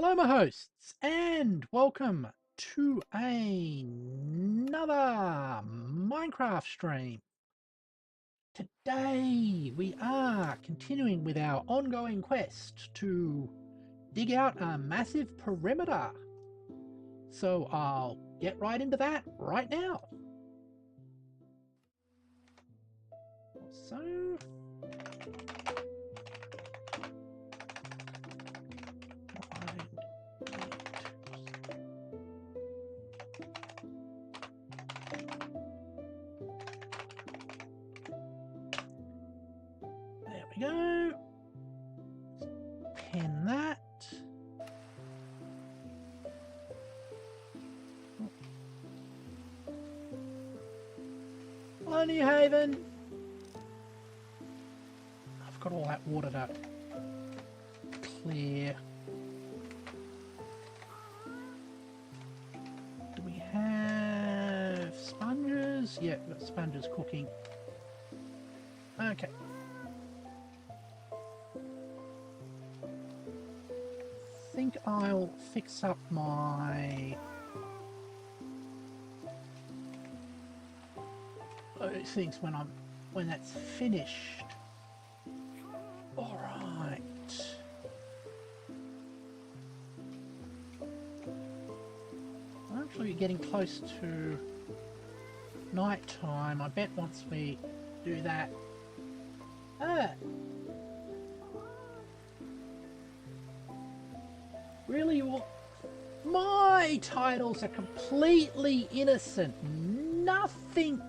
Hello, my hosts, and welcome to another Minecraft stream. Today, we are continuing with our ongoing quest to dig out a massive perimeter. So I'll get right into that right now. So... There we go. Pin that. Hello, New Haven. I've got all that water to clear. Do we have sponges? Yeah, we've got sponges cooking. Okay. I think I'll fix up my those things when that's finished. All right. We're actually getting close to night time. I bet once we do that. Really, what? My titles are completely innocent. Nothing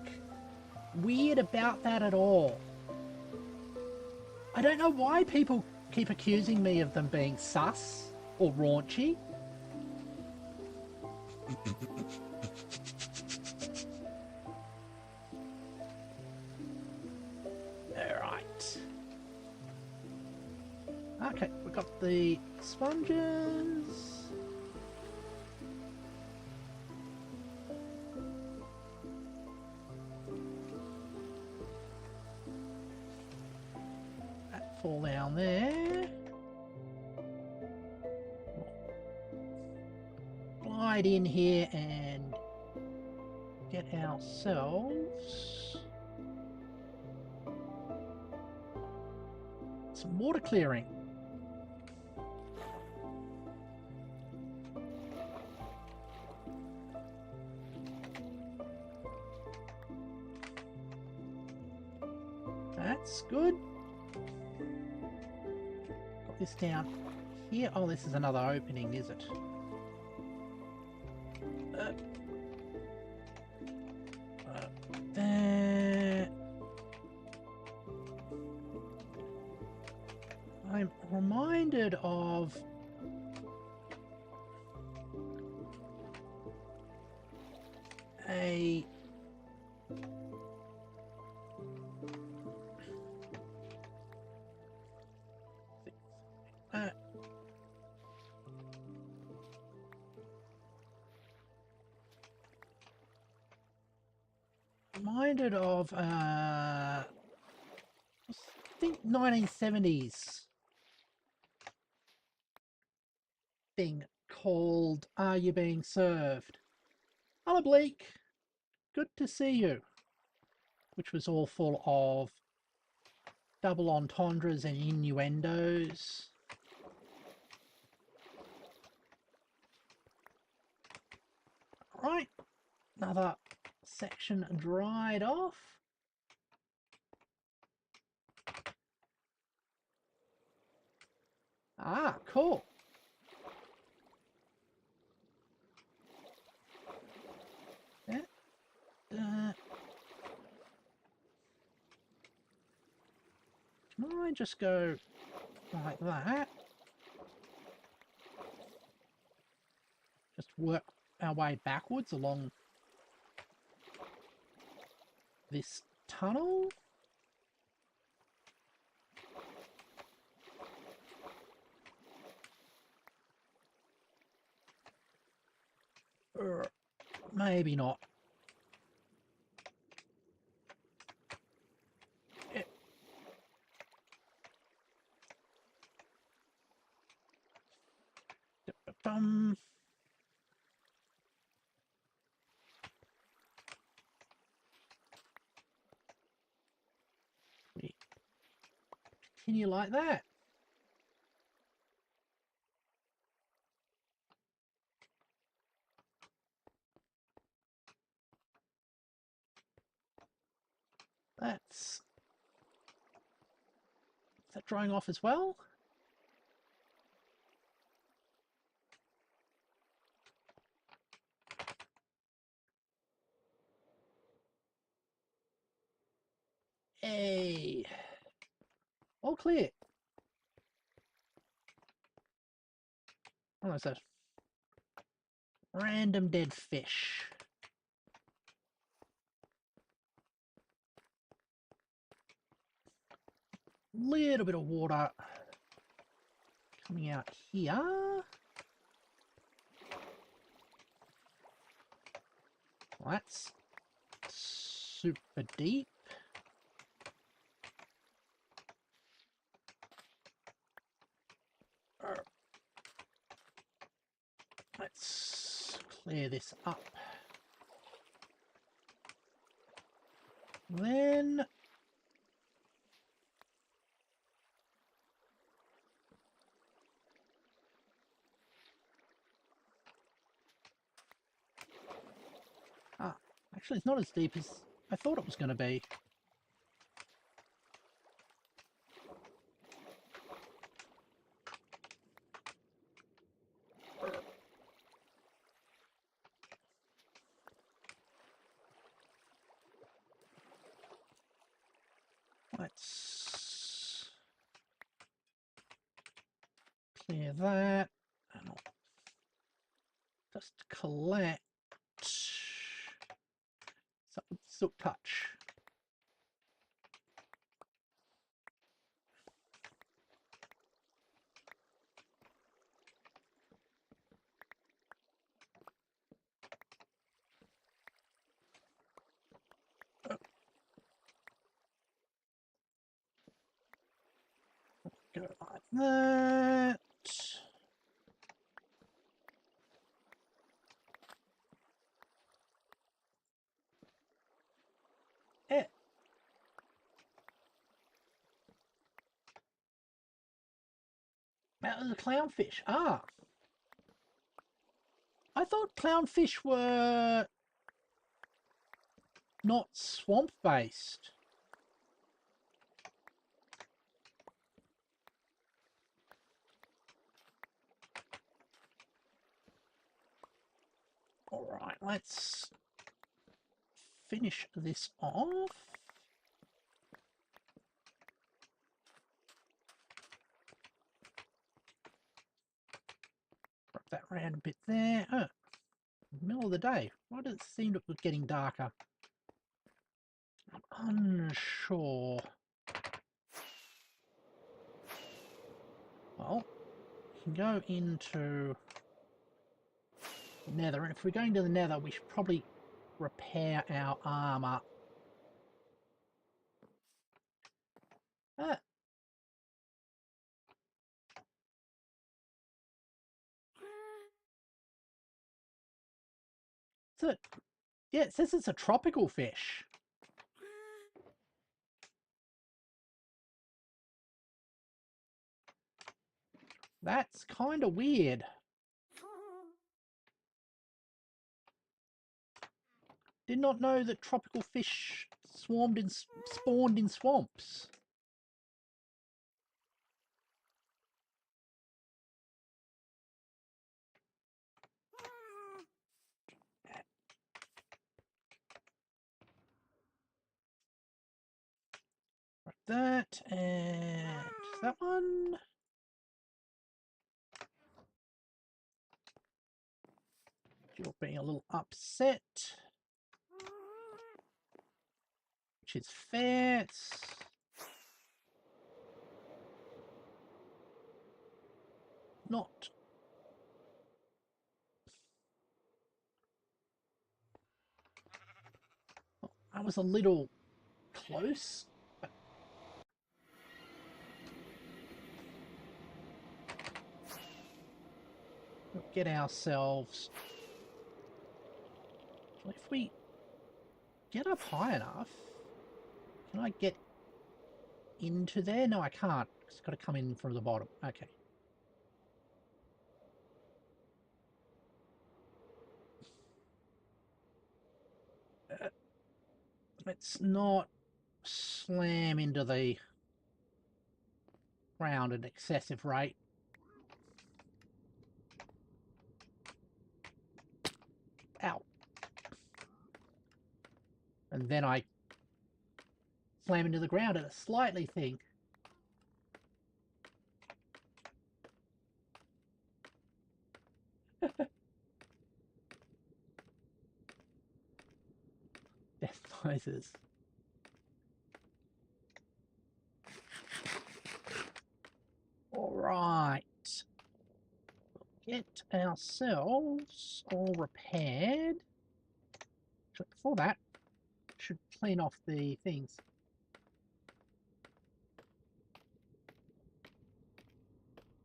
weird about that at all. I don't know why people keep accusing me of them being sus or raunchy. Alright. Okay, we've got the sponges. That fall down there. Glide in here and get ourselves some water clearing. That's good. Got this down here. Oh, this is another opening, is it? There. I'm reminded of a I think 1970s thing called Are You Being Served? Hello, Bleak. Good to see you. Which was all full of double entendres and innuendos. Right, another section dried off. Ah, cool. Yeah. Can I just go like that? Just work our way backwards along this tunnel. Or maybe not. We continue like that. Is that drying off as well? Hey, all clear. What was that? Random dead fish. Little bit of water coming out here. Well, that's super deep. Let's clear this up. Then actually it's not as deep as I thought it was going to be. Let's clear that and I'll just collect something silk touch. Go like that. Yeah. That was a clownfish. Ah. I thought clownfish were not swamp based. Alright, let's finish this off. Wrap that round a bit there. Oh, middle of the day. Why does it seem to be getting darker? I'm unsure. Well, we can go into the nether. And if we're going to the nether, we should probably repair our armor. So, yeah, it says it's a tropical fish. That's kind of weird. Did not know that tropical fish spawned in swamps. Like that, and that one. You're being a little upset, which is fair. It's not. Well, I was a little close. get ourselves... If we get up high enough, can I get into there? No, I can't. It's got to come in from the bottom. Okay. Let's not slam into the ground at an excessive rate. Ow. And then I slam into the ground at a slightly thing. Death noises. Alright. Get ourselves all repaired. Before that, should clean off the things.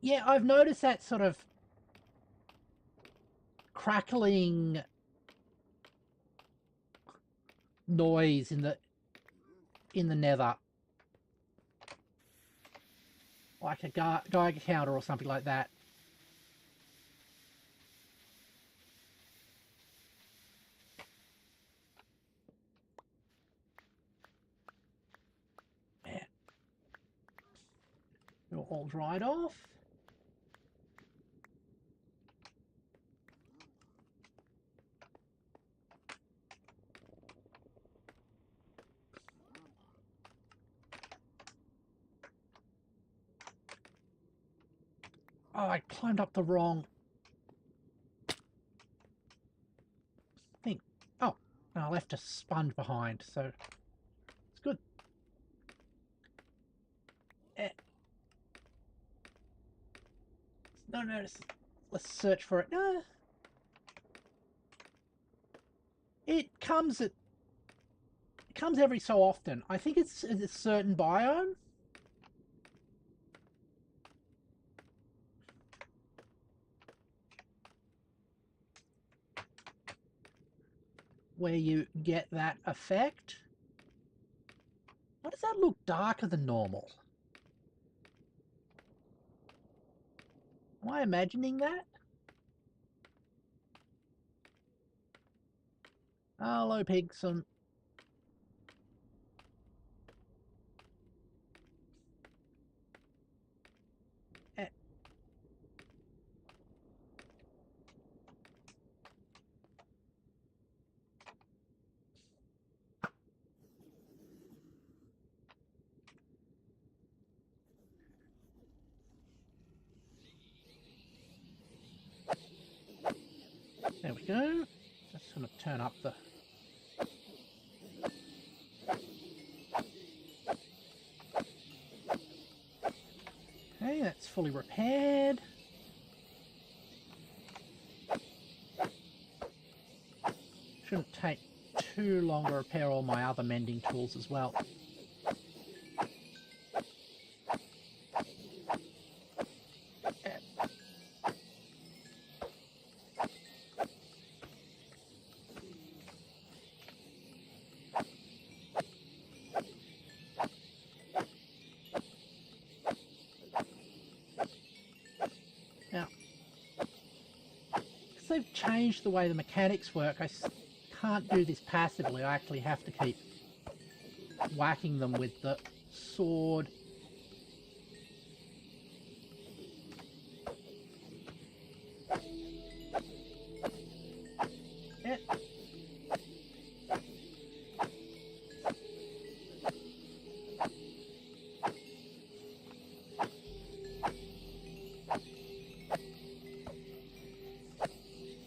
Yeah, I've noticed that sort of crackling noise in the nether, like a Geiger counter or something like that. Yeah. You're all dried off. Oh, I climbed up the wrong thing. Oh, I left a sponge behind, so it's good. No, let's search for it. No. It comes every so often. I think it's a certain biome. Where you get that effect. Why does that look darker than normal? Am I imagining that? Hello, Pigson. There we go. Just going to turn up the... Okay, that's fully repaired. Shouldn't take too long to repair all my other mending tools as well. Now, because they've changed the way the mechanics work, I can't do this passively. I actually have to keep whacking them with the sword. Yeah.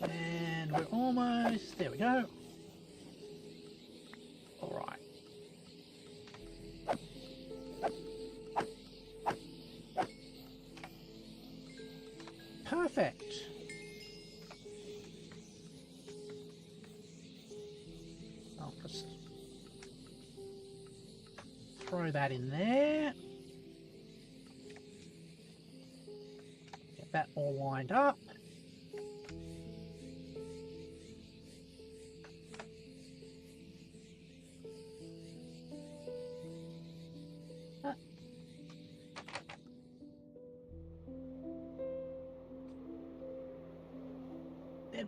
And we're almost... There we go. Alright. Perfect. I'll just throw that in there. Get that all lined up.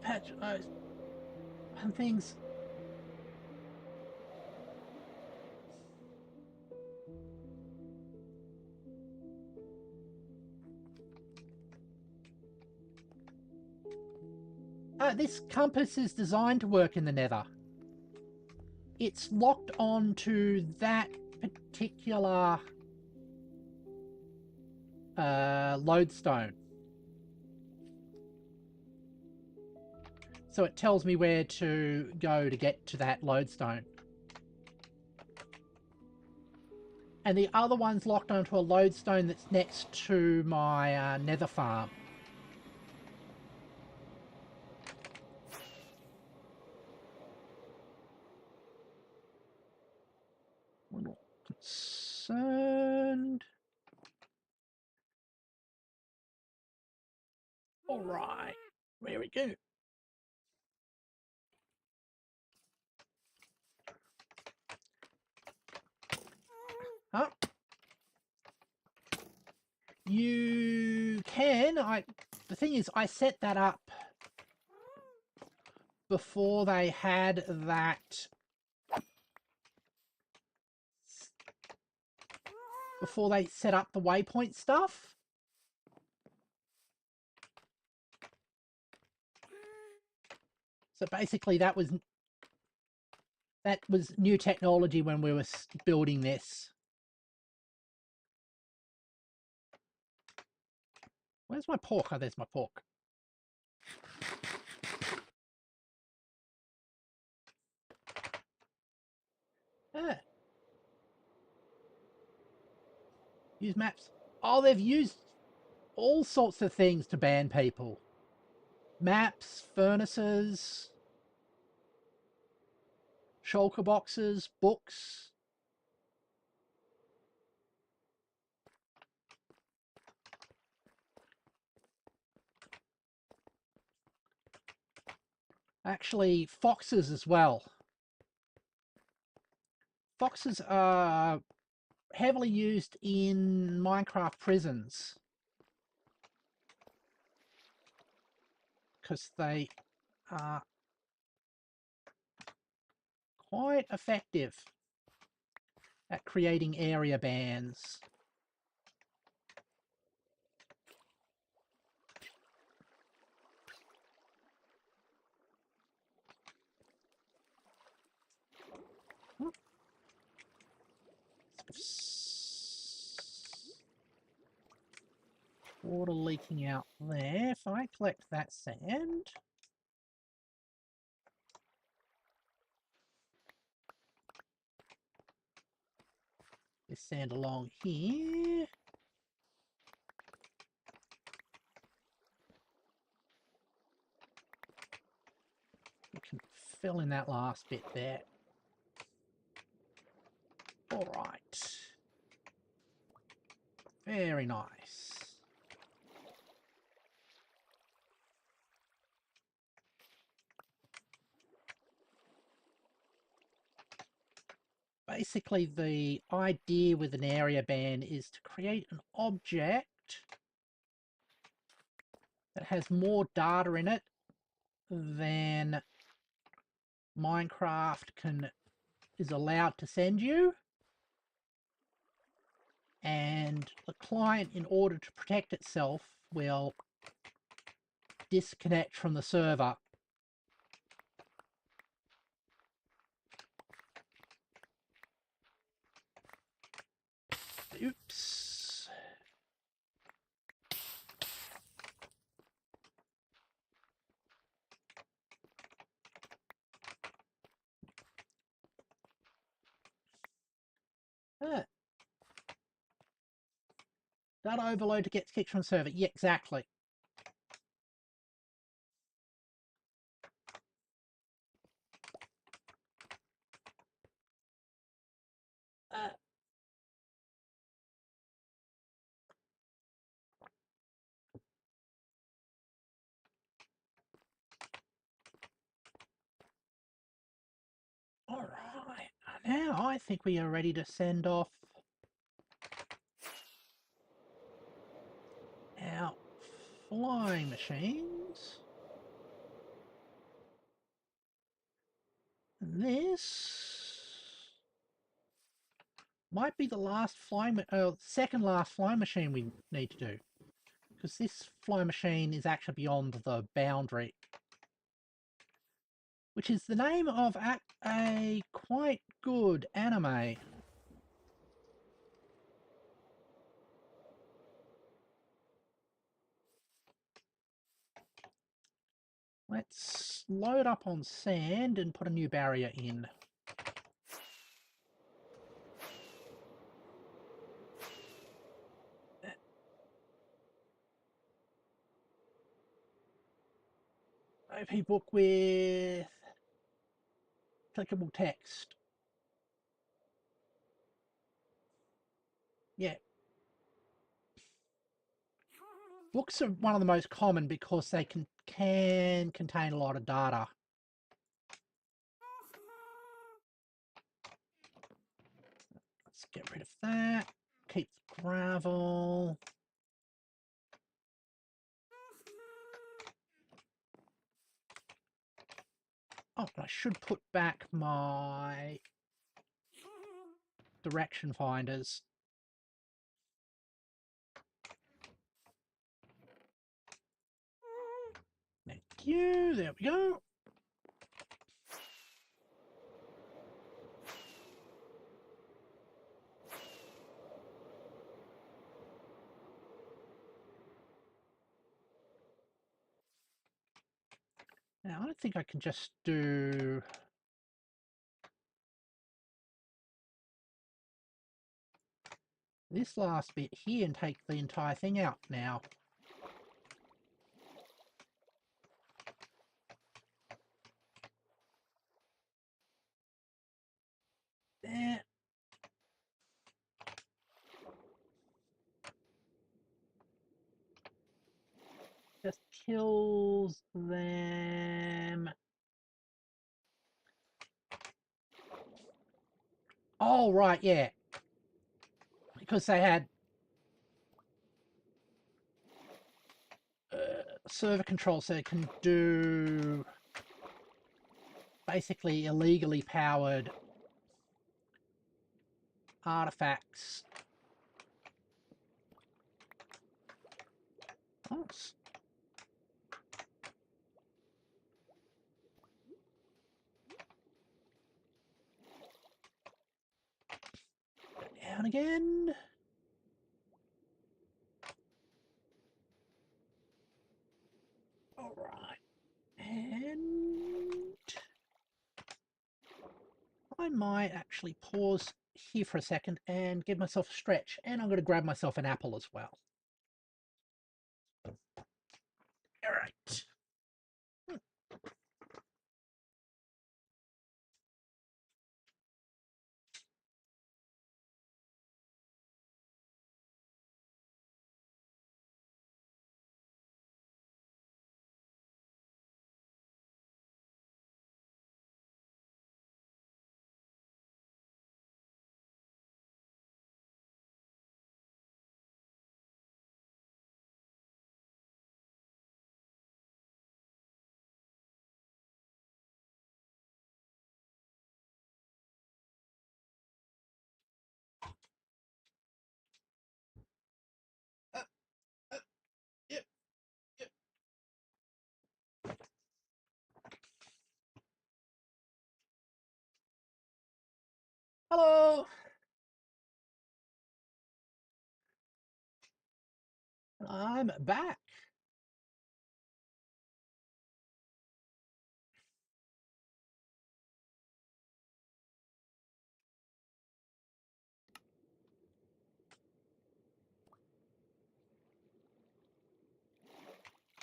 patch and things. This compass is designed to work in the Nether. It's locked onto that particular lodestone. So it tells me where to go to get to that lodestone. And the other one's locked onto a lodestone that's next to my nether farm. A little concerned. All right, there we go. Huh? You can. The thing is, I set that up before they had that. Before they set up the waypoint stuff. So basically, that was new technology when we were building this. Where's my pork? Oh, there's my pork. Ah. Use maps. Oh, they've used all sorts of things to ban people. Maps, furnaces, shulker boxes, books. Actually, foxes as well. Foxes are heavily used in Minecraft prisons because they are quite effective at creating area bans. Water leaking out there. If I collect that sand, this sand along here, we can fill in that last bit there. All right, very nice. Basically, the idea with an area ban is to create an object that has more data in it than Minecraft is allowed to send you. And the client, in order to protect itself, will disconnect from the server. Oops. Data overload to get kicked from server. Yeah, exactly. All right. Now I think we are ready to send off our flying machines. this might be the last second last flying machine we need to do. Because this flying machine is actually beyond the boundary. Which is the name of a quite good anime. Let's load up on sand and put a new barrier in. OP book with clickable text. Yeah. Books are one of the most common because they can contain a lot of data. Let's get rid of that. Keep the gravel. Oh, I should put back my direction finders. Thank you. There we go. Now, I don't think I can just do this last bit here and take the entire thing out now. There. Just kills them. Oh, right, yeah. Because they had server control, so it can do basically illegally powered artifacts. Oh, down again. All right. And I might actually pause here for a second and give myself a stretch. And I'm going to grab myself an apple as well. All right. Yep. Hello. I'm back.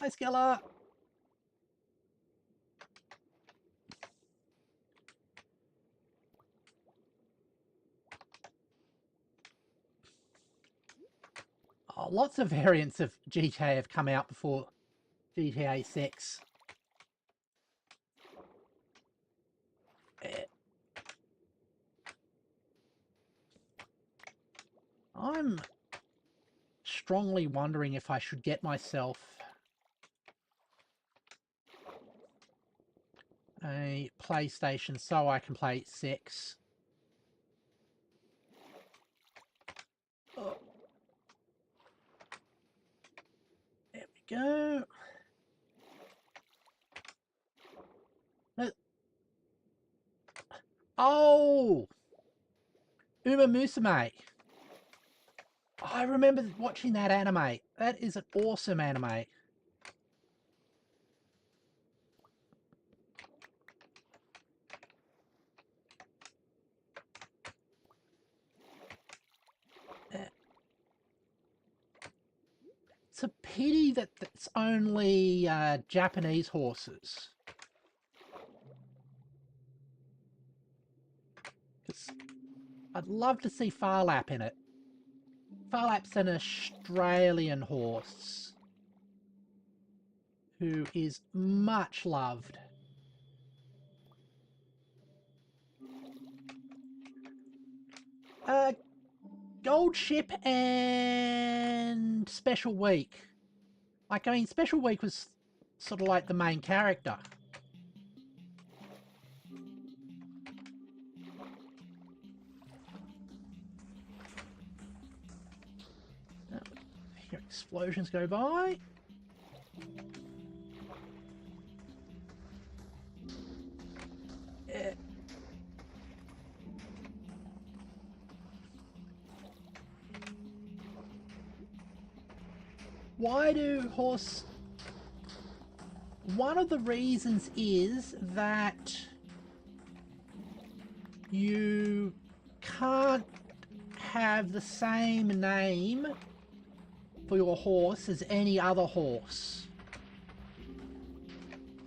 Hi, Skella. Oh, lots of variants of GTA have come out before GTA 6. I'm strongly wondering if I should get myself a PlayStation so I can play 6. Oh. There we go. Oh! Uma Musume. I remember watching that anime. That is an awesome anime. It's a pity that it's only Japanese horses. Because I'd love to see Farlap in it. Farlap's an Australian horse who is much loved. Gold Ship and Special Week. Like, I mean, Special Week was sort of like the main character. Here, explosions go by. Why do horse... One of the reasons is that you can't have the same name for your horse as any other horse.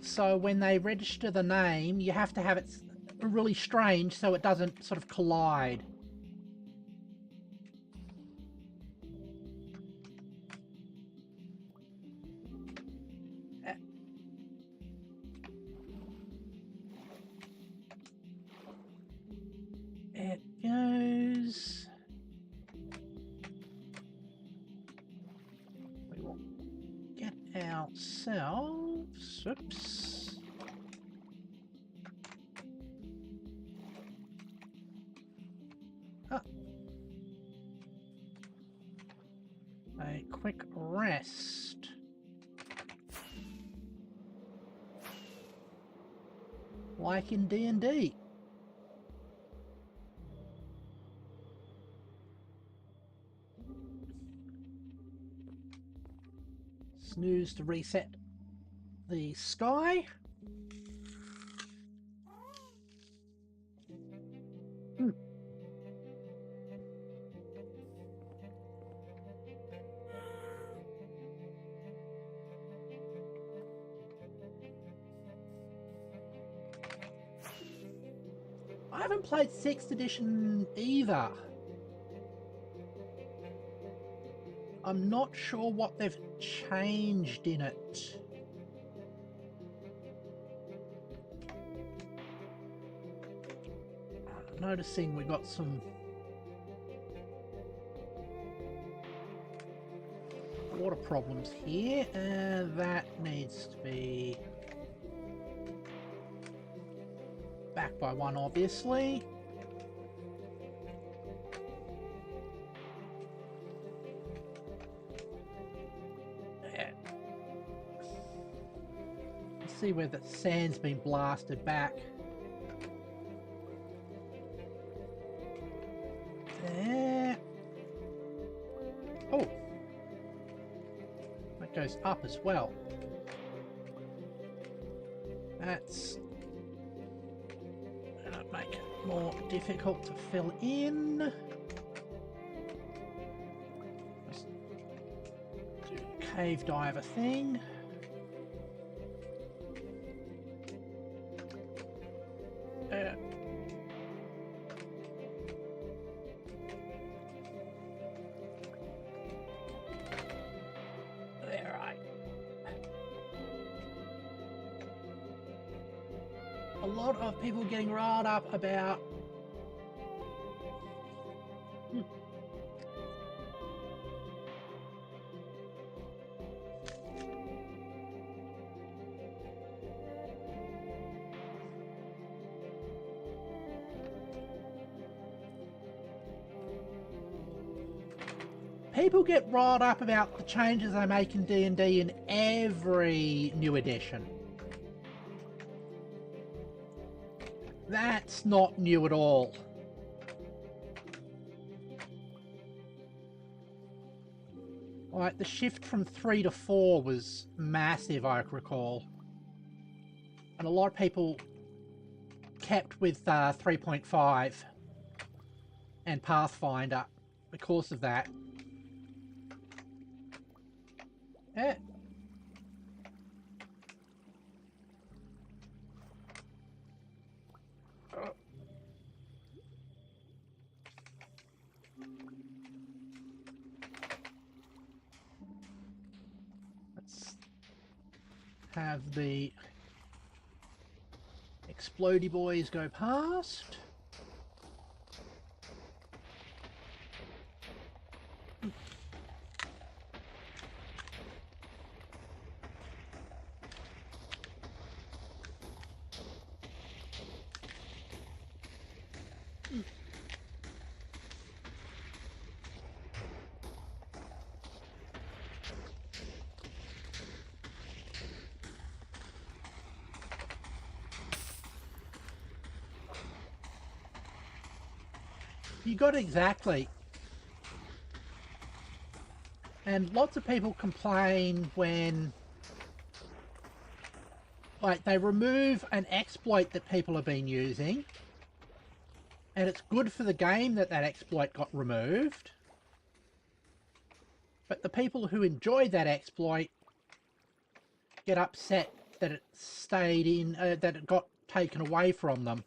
So when they register the name, you have to have it really strange so it doesn't sort of collide. It goes... We will get ourselves... Oops. A quick rest. Like in D&D. Snooze to reset the sky. I haven't played 6th edition either. I'm not sure what they've changed in it. I'm noticing we got some water problems here, and that needs to be back by 1, obviously. Let's see where the sand's been blasted back. There. Oh, that goes up as well. That's gonna make it more difficult to fill in. Just do the cave diver thing. A lot of people getting riled up about People get riled up about the changes they make in D&D in every new edition. That's not new at all. Like, the shift from 3 to 4 was massive, I recall. And a lot of people kept with 3.5 and Pathfinder because of that. Eh. Let's have the explodey boys go past. You got it exactly. And lots of people complain when, like, they remove an exploit that people have been using, and it's good for the game that that exploit got removed. But the people who enjoy that exploit get upset that it stayed in, that it got taken away from them.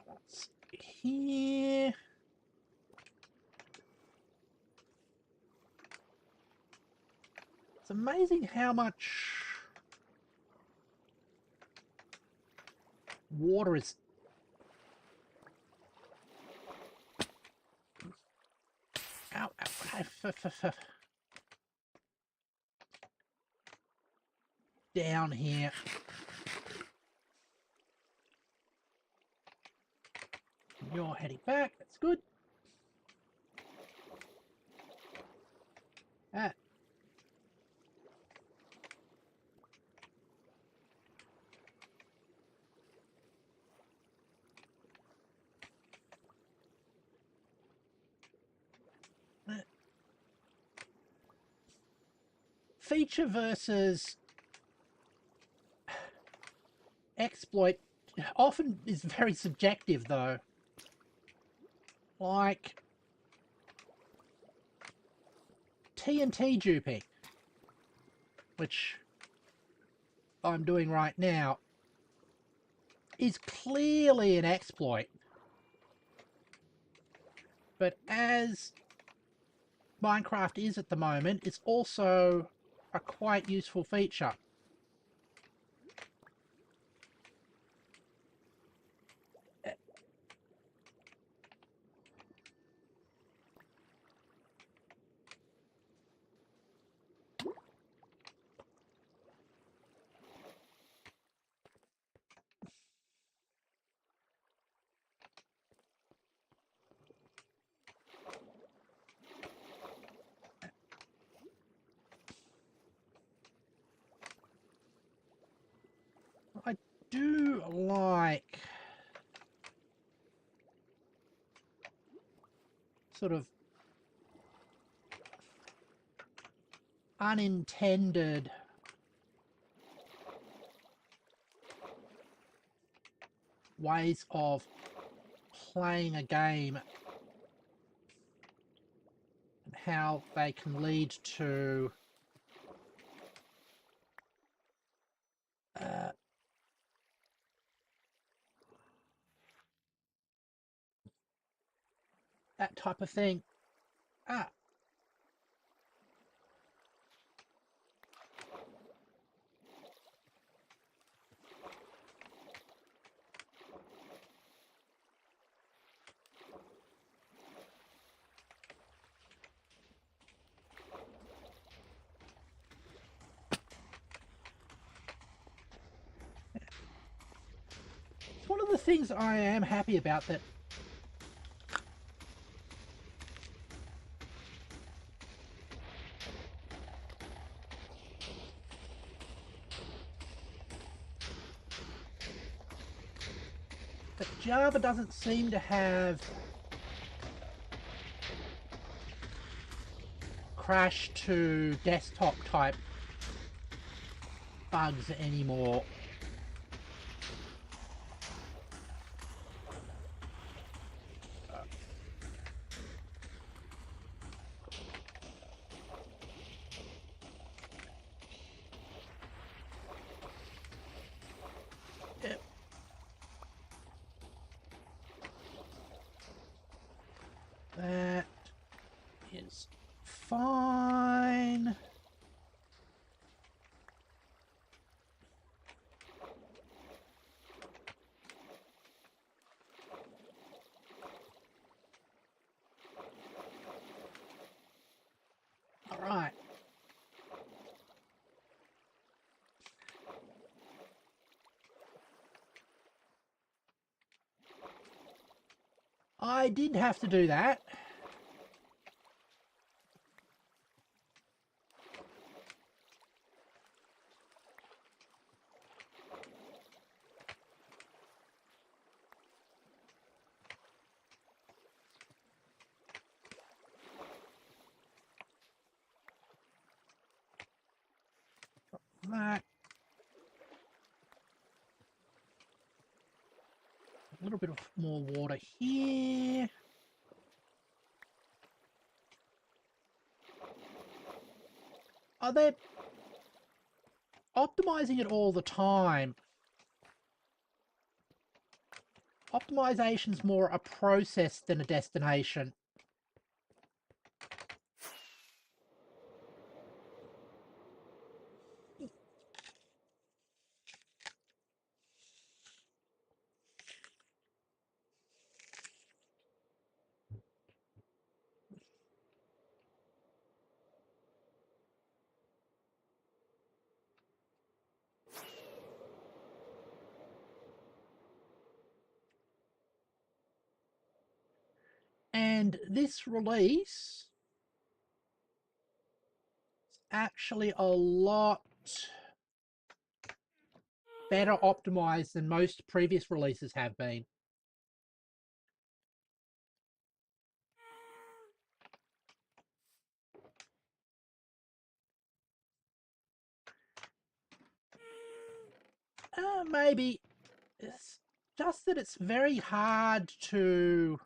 What's here? It's amazing how much water is... Ow, ow, down here. You're heading back, that's good. Ah. Feature versus exploit often is very subjective, though. Like TNT duping, which I'm doing right now, is clearly an exploit. But as Minecraft is at the moment, it's also a quite useful feature. I do like sort of unintended ways of playing a game and how they can lead to that type of thing. Ah. things I am happy about that Java doesn't seem to have crash to desktop type bugs anymore. That is fine. All right. I did have to do that. That. A little bit of more water here. Are they optimizing it all the time? Optimization's more a process than a destination. And this release is actually a lot better optimized than most previous releases have been. Maybe it's just that it's very hard to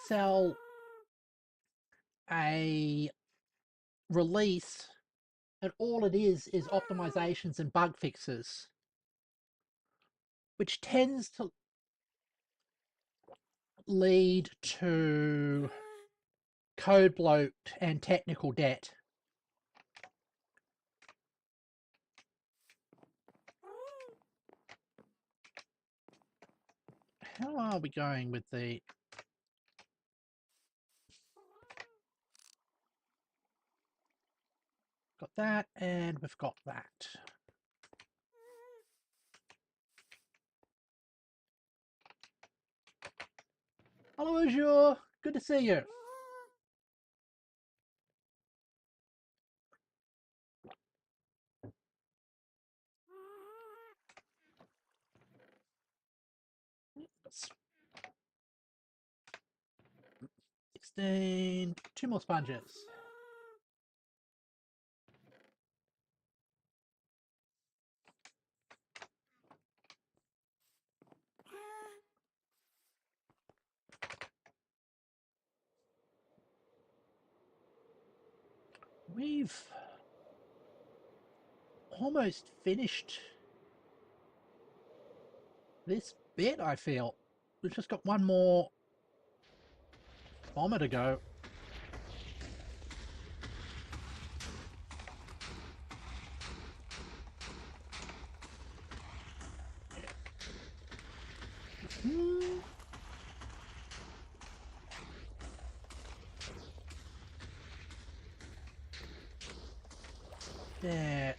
sell a release and all it is optimizations and bug fixes, which tends to lead to code bloat and technical debt. How are we going with the... Got that, and we've got that. Hello, Azure. Good to see you. Oops. 16. 2 more sponges. We've almost finished this bit, I feel. We've just got one more bomber to go. There.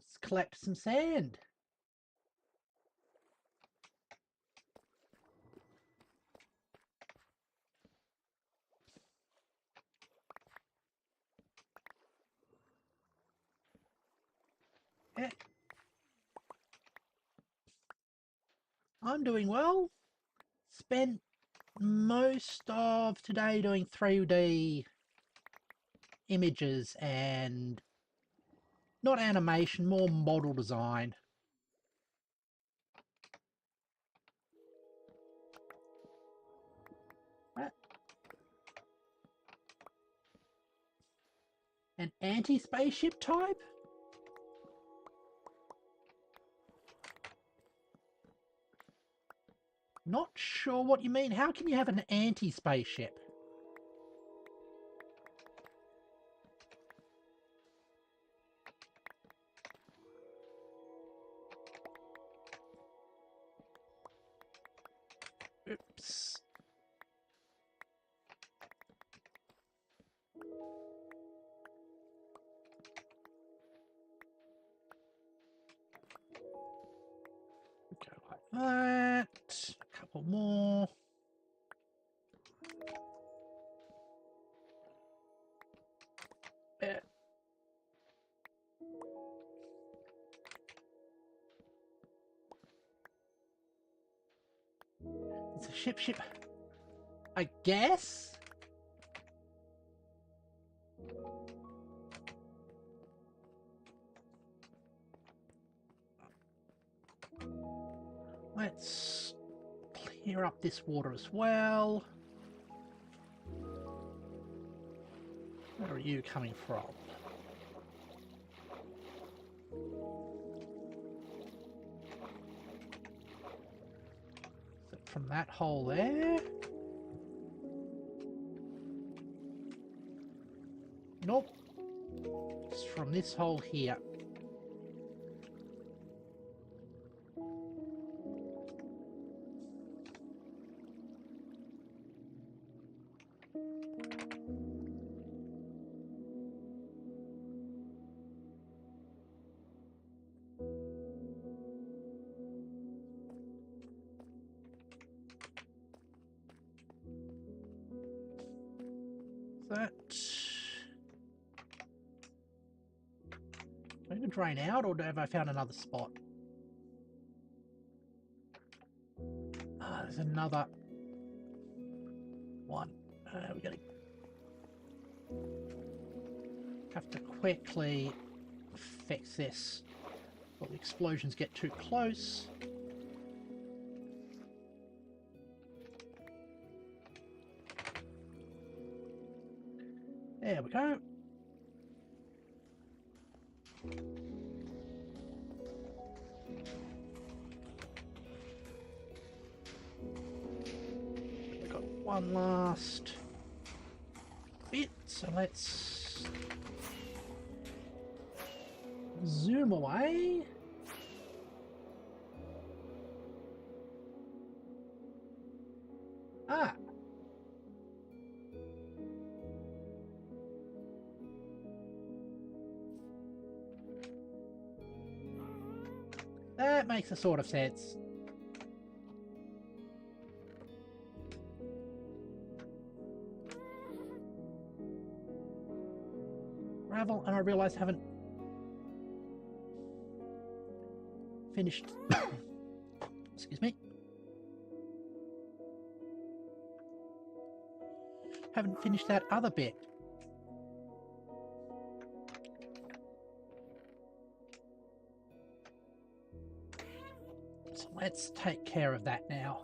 Let's collect some sand. Yeah. I'm doing well. Spent most of today doing 3D images and not animation, more model design. An anti-spaceship type? Not sure what you mean. How can you have an anti-spaceship? Oops. Go like that. A couple more. There. It's a ship. I guess? Let's clear up this water as well. Where are you coming from? Is it from that hole there? Nope. It's from this hole here. That going to drain out, or have I found another spot? Ah, there's another one. We're gonna have to quickly fix this before the explosions get too close. There we go. We've got one last bit, so let's zoom away. Ah. That makes a sort of sense. Gravel, and I realise I haven't finished. Excuse me. Haven't finished that other bit. So let's take care of that now.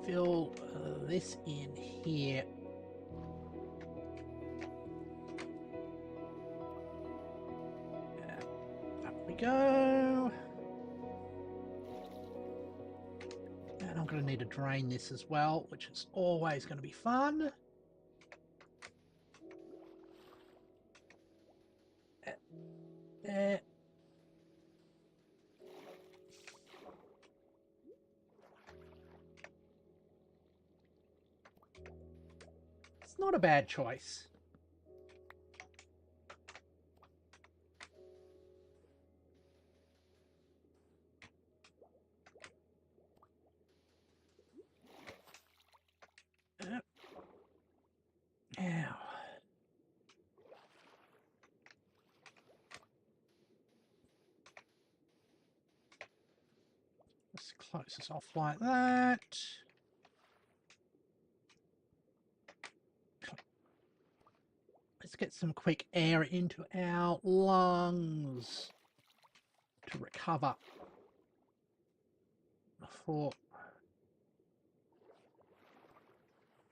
Fill this in here. Up we go. And I'm going to need to drain this as well, which is always going to be fun. Not a bad choice. Now, let's close this off like that. Let's get some quick air into our lungs to recover before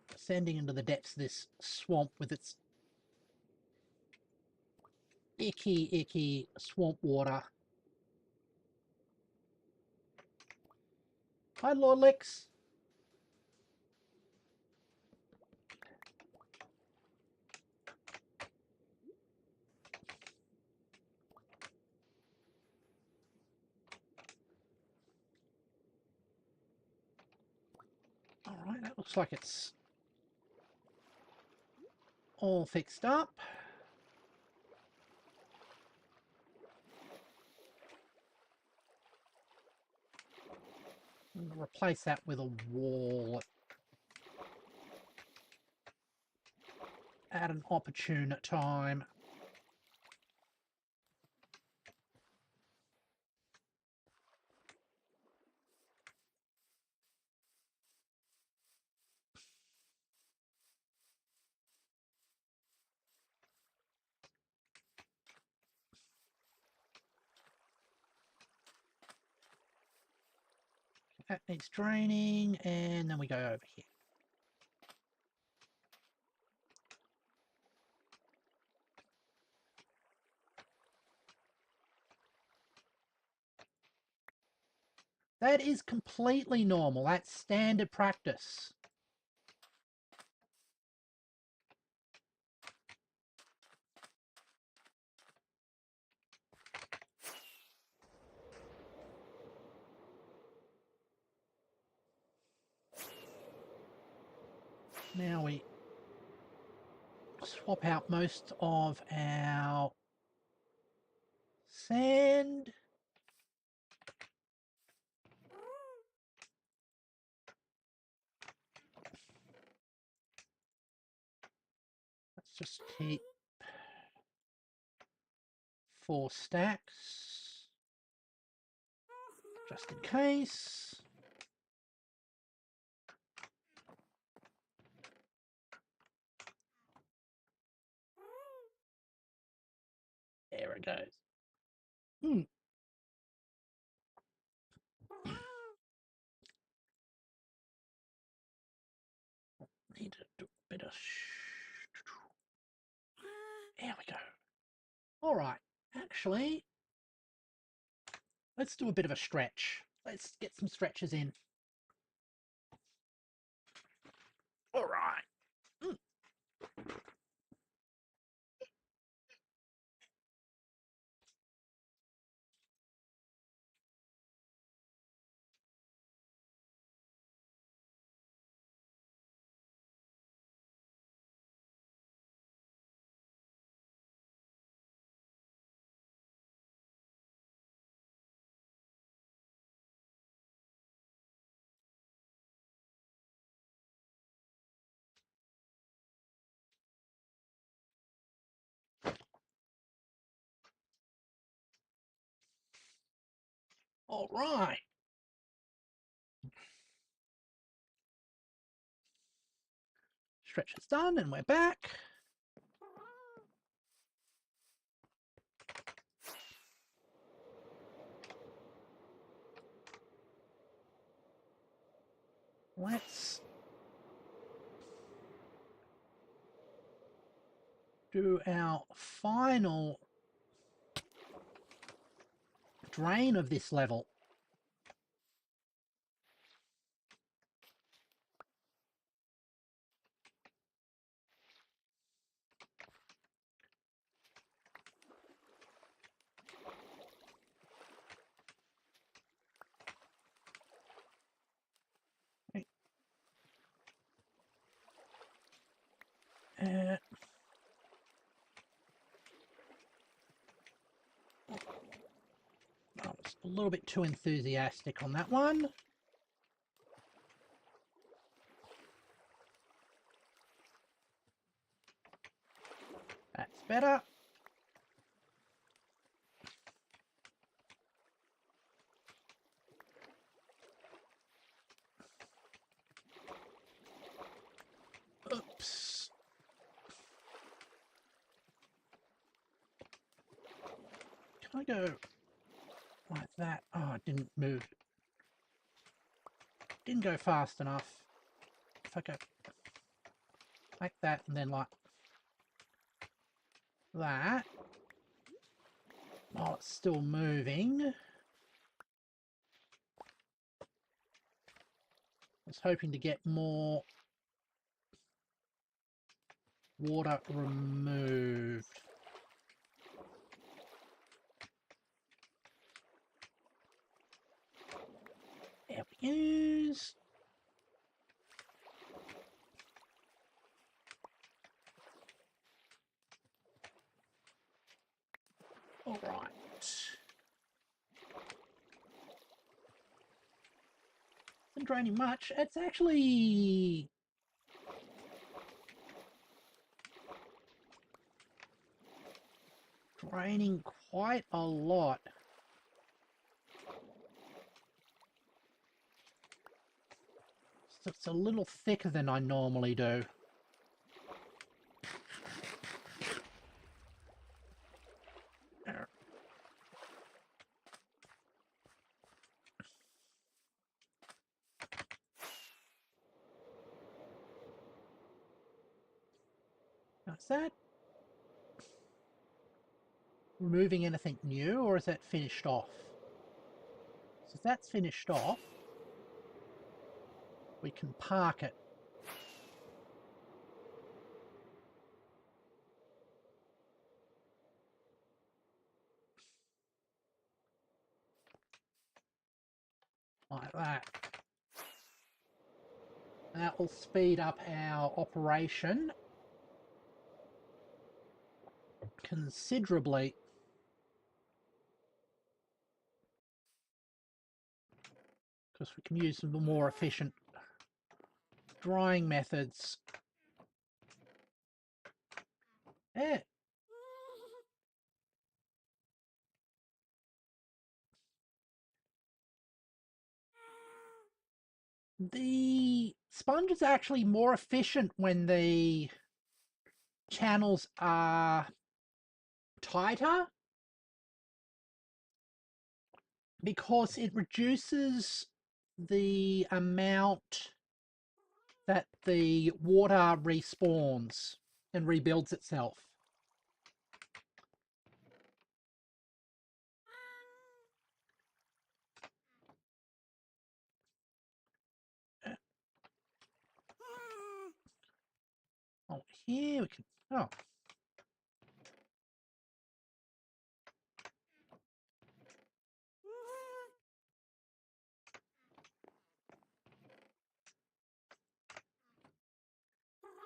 descending into the depths of this swamp with its icky swamp water. Hi, Lord Lex. All right, that looks like it's all fixed up. I'm going to replace that with a wall at an opportune time. That needs draining, and then we go over here. That is completely normal. That's standard practice. Now we swap out most of our sand. Let's just keep 4 stacks, just in case. There it goes. Need to do a bit of... There we go. All right. Actually, let's do a bit of a stretch. Let's get some stretches in. All right. All right. Stretch is done and we're back. Let's do our final drain of this level. A little bit too enthusiastic on that one. That's better. Oops. Can I go like that? Oh, it didn't move. Didn't go fast enough. If I go like that and then like that, while it's still moving. I was hoping to get more water removed. There we go. All right. Isn't draining much. It's actually draining quite a lot. So it's a little thicker than I normally do. Is that removing anything new, or is that finished off? So if that's finished off, we can park it. Like that. That will speed up our operation considerably. Because we can use some more efficient drying methods. Yeah. The sponge is actually more efficient when the channels are tighter, because it reduces the amount that the water respawns and rebuilds itself. Oh, here we can. Oh.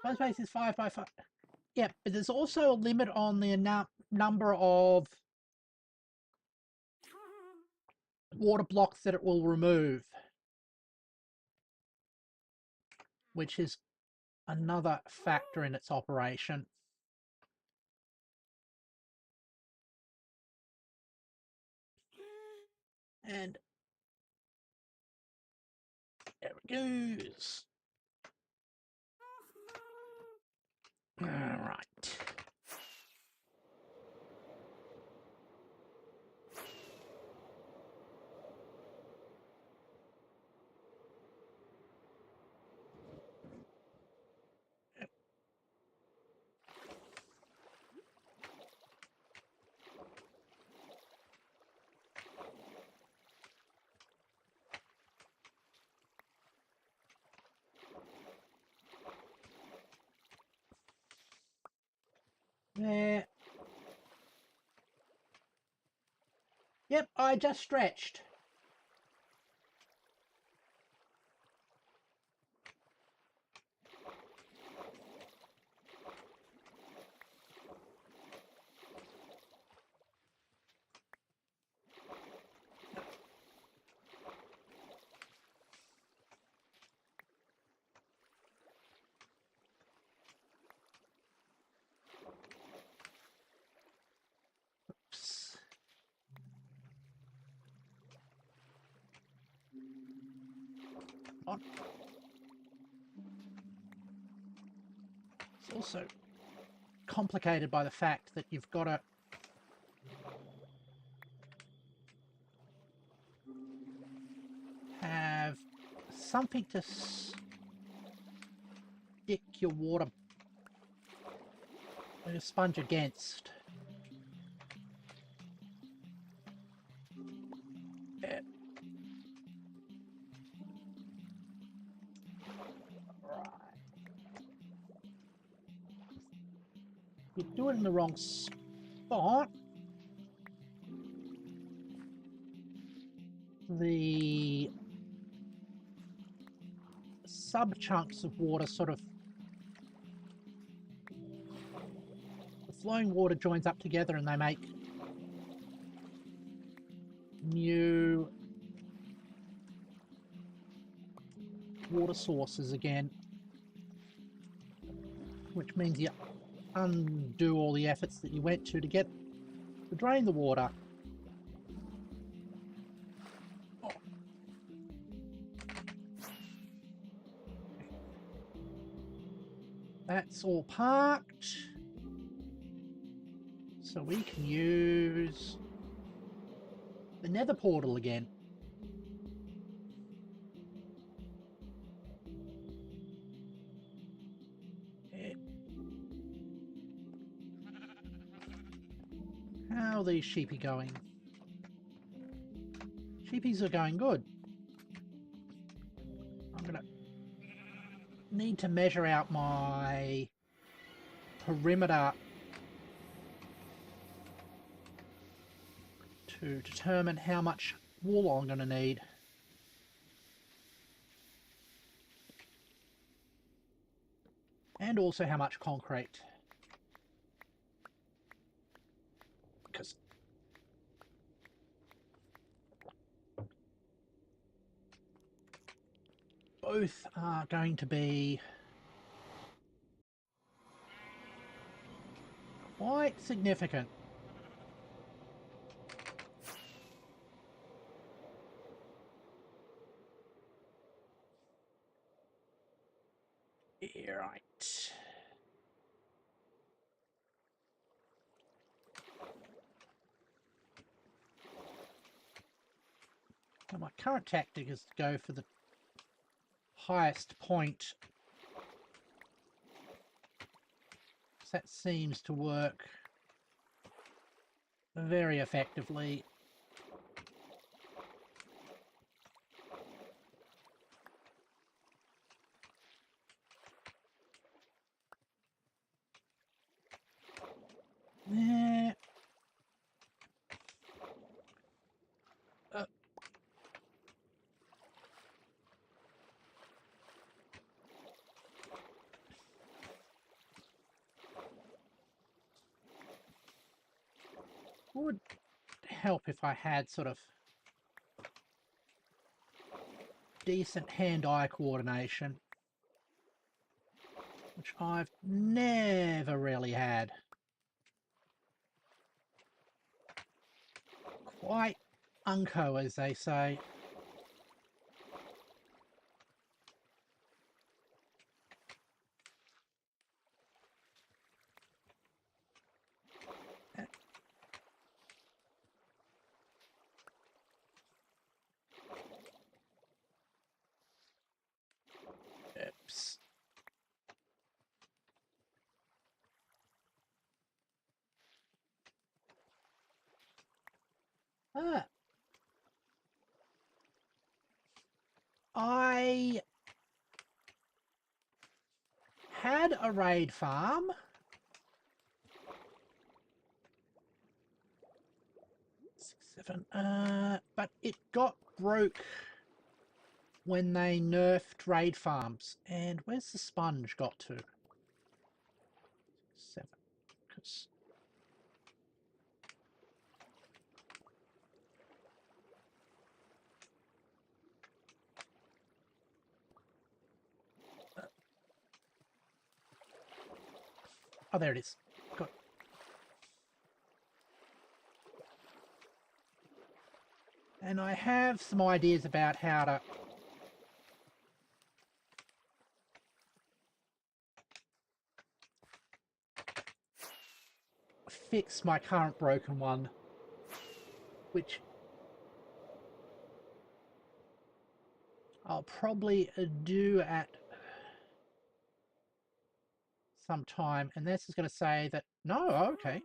One space is 5 by 5. Yeah, but there's also a limit on the number of water blocks that it will remove, which is another factor in its operation. And there it goes. All right. There. Yep, I just stretched. Come on. It's also complicated by the fact that you've got to have something to stick your water sponge against. Yeah. Right. You do it in the wrong spot. The sub-chunks of water sort of... The flowing water joins up together and they make new water sources again, which means you undo all the efforts that you went to get to drain the water. Oh. That's all parked, so we can use the nether portal again. How are these sheepy going? Sheepies are going good. I'm gonna need to measure out my perimeter to determine how much wool I'm going to need. And also how much concrete. Because both are going to be quite significant. Right. Well, my current tactic is to go for the highest point. That seems to work very effectively. There. Would help if I had sort of decent hand-eye coordination, which I've never really had. Quite unco, as they say. Oops. I had a raid farm. But it got broke when they nerfed raid farms. And where's the sponge got to? 7. 'Cause oh, there it is. Got... And I have some ideas about how to fix my current broken one, which I'll probably do at some time. And this is going to say that, no, okay.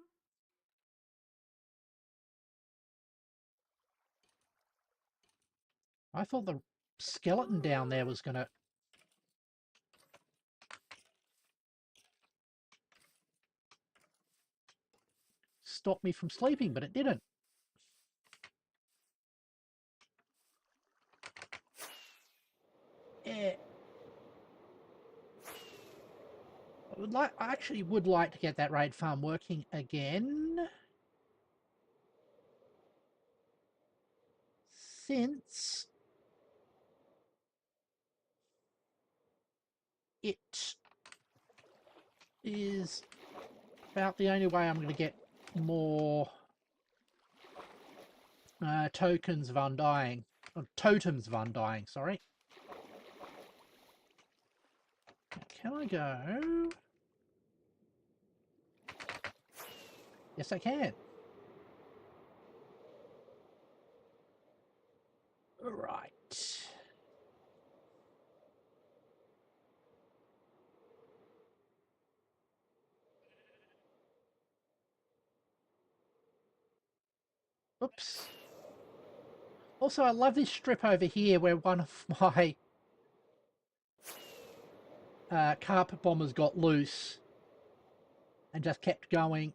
I thought the skeleton down there was going to stop me from sleeping, but it didn't. Yeah. I actually would like to get that raid farm working again. Since it is about the only way I'm going to get more tokens of undying, or totems of undying, sorry. Can I go? Yes, I can. Right. Oops. Also, I love this strip over here where one of my carpet bombers got loose and just kept going.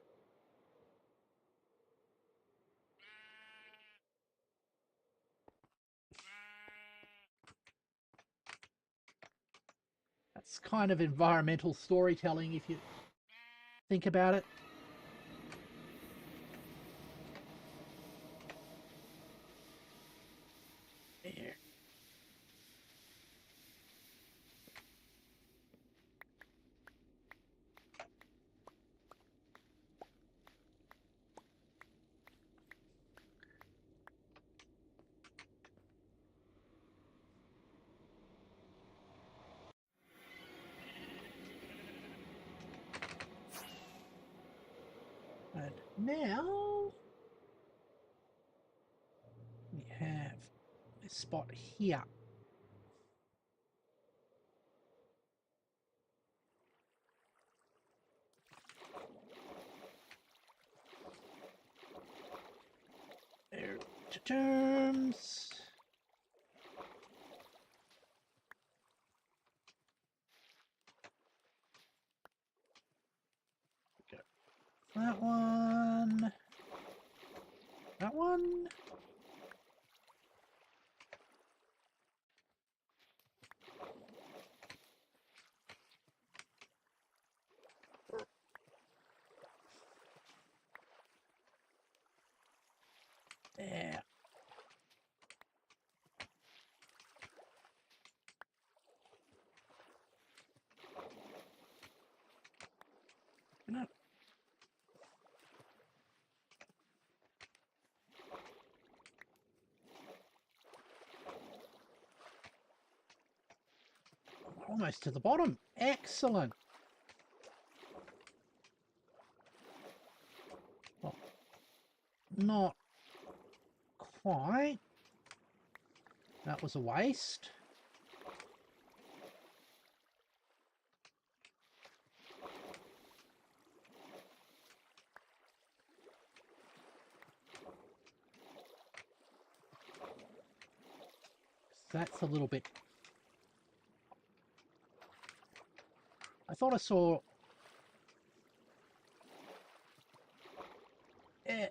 That's kind of environmental storytelling if you think about it. There. And now we have this spot here. There to terms. Go. That one. That one. There. No. Almost to the bottom. Excellent. Well, not quite. That was a waste. That's a little bit... I thought I saw... Eh.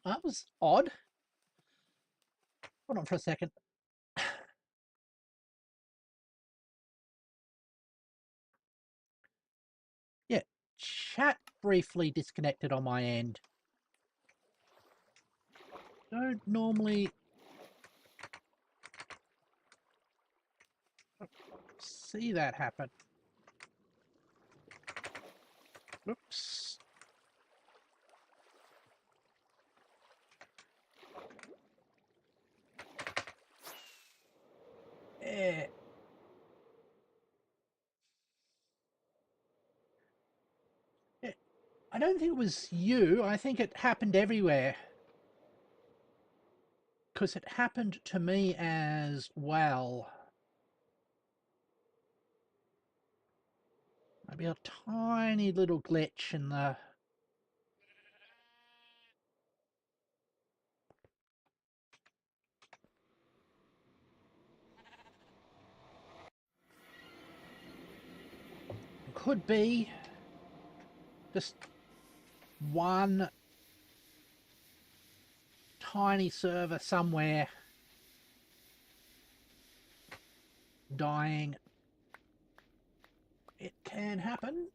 That was odd. Hold on for a second. chat briefly disconnected on my end. Don't normally see that happen. Oops. Yeah. I don't think it was you. I think it happened everywhere. Because it happened to me as well. Maybe a tiny little glitch in the... Could be just one tiny server somewhere dying. It can happen.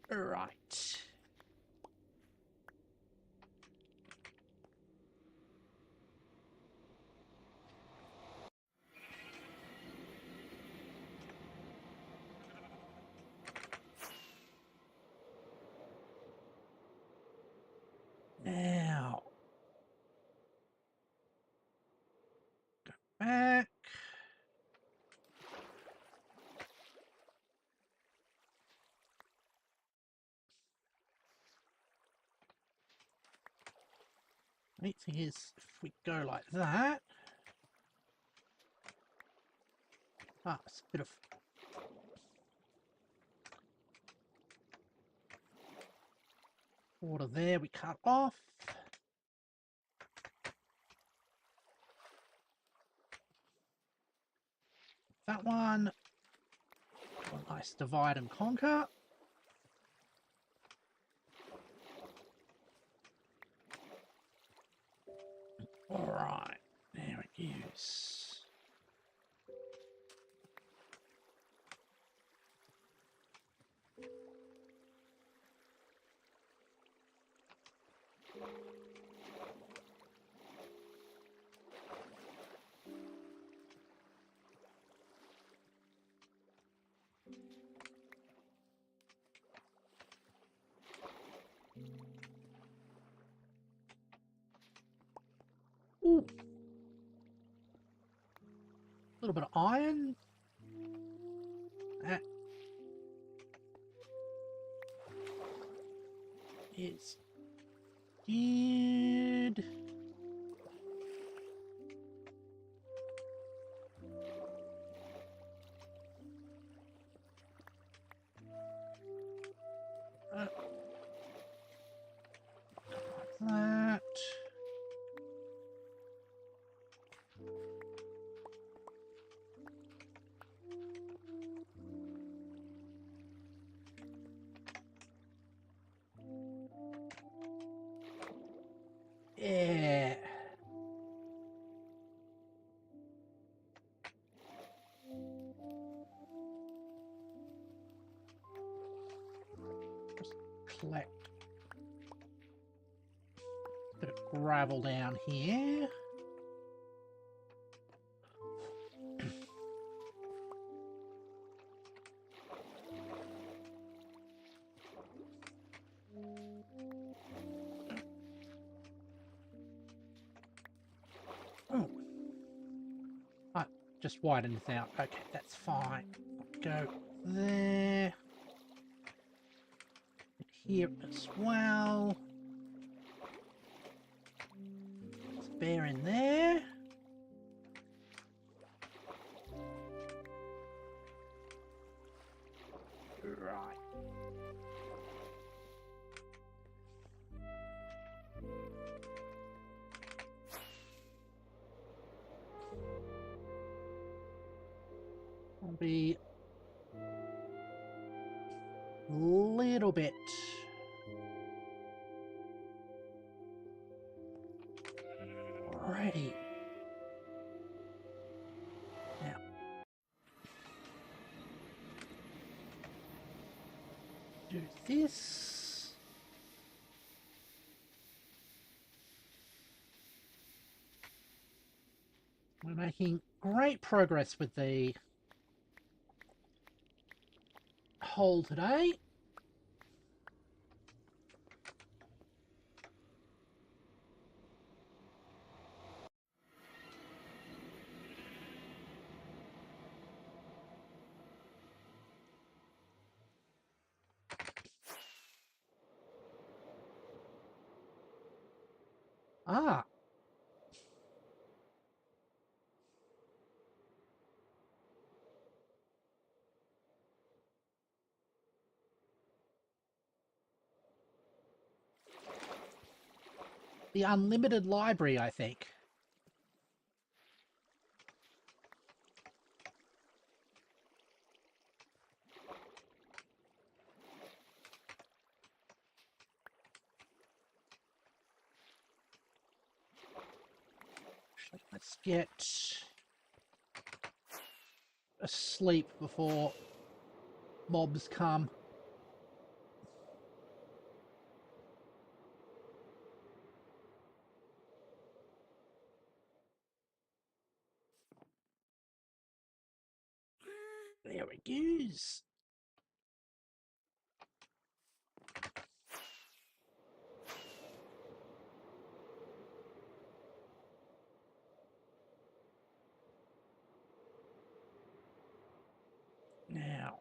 Right. Now, go back. Neat thing is, if we go like that, it's a bit of water there. We cut off. That one. A nice divide and conquer. All right, there it is. Ooh. A little bit of iron. That is good. Like that. Yeah. Just collect a bit of gravel down here. Oh. Just widen this out. Okay, that's fine. Go there. Here as well. Spare in there. Right. I'll be a little bit ready. Now, do this. We're making great progress with the hole today. Ah, the unlimited library, I think. Let's get asleep before mobs come. There it goes. Now,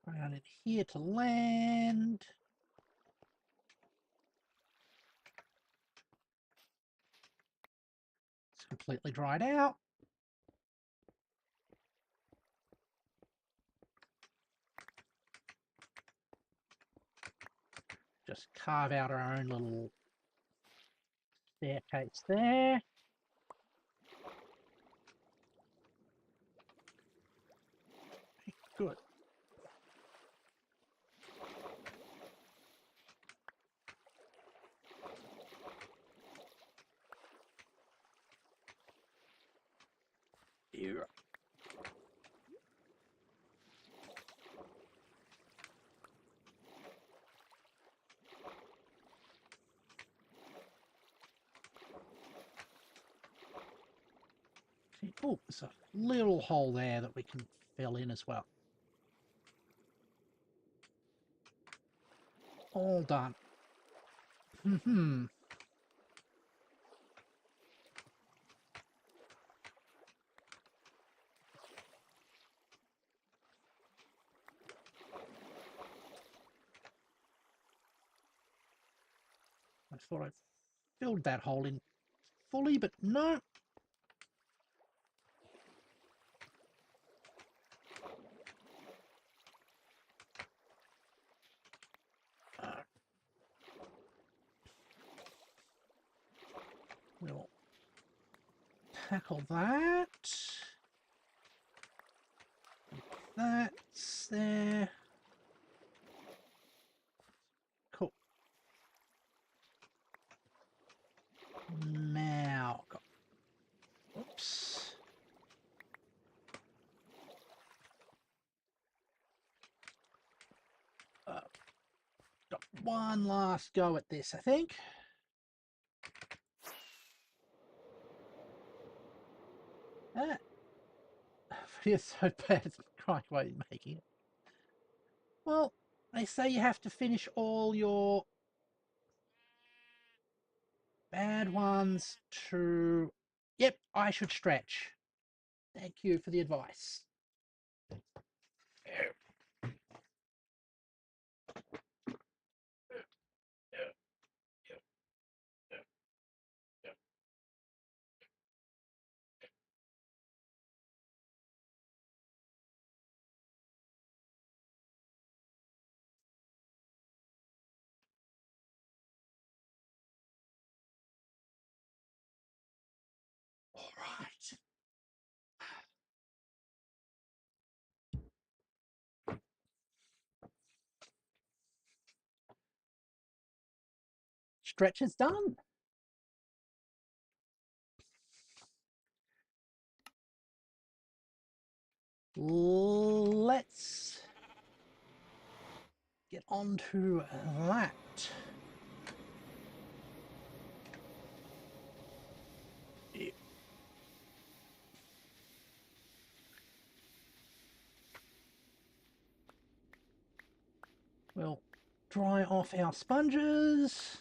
around in here to land. It's completely dried out. Just carve out our own little staircase there. Good. Here. Oh, there's a little hole there that we can fill in as well. All done. I thought I filled that hole in fully, but no. We'll tackle that. That's there. Cool. Now, oops. Got one last go at this, I think. That feels so bad. Quite way in making it. Well, they say you have to finish all your bad ones to... Yep, I should stretch. Thank you for the advice. All right. Stretch is done. let's get on to that. We'll dry off our sponges.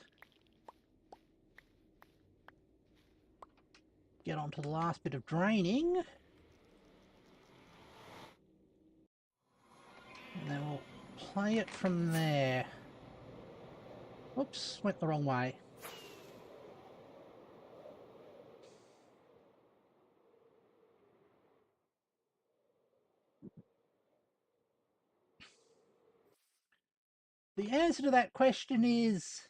Get on to the last bit of draining. And then we'll play it from there. Oops, went the wrong way. The answer to that question is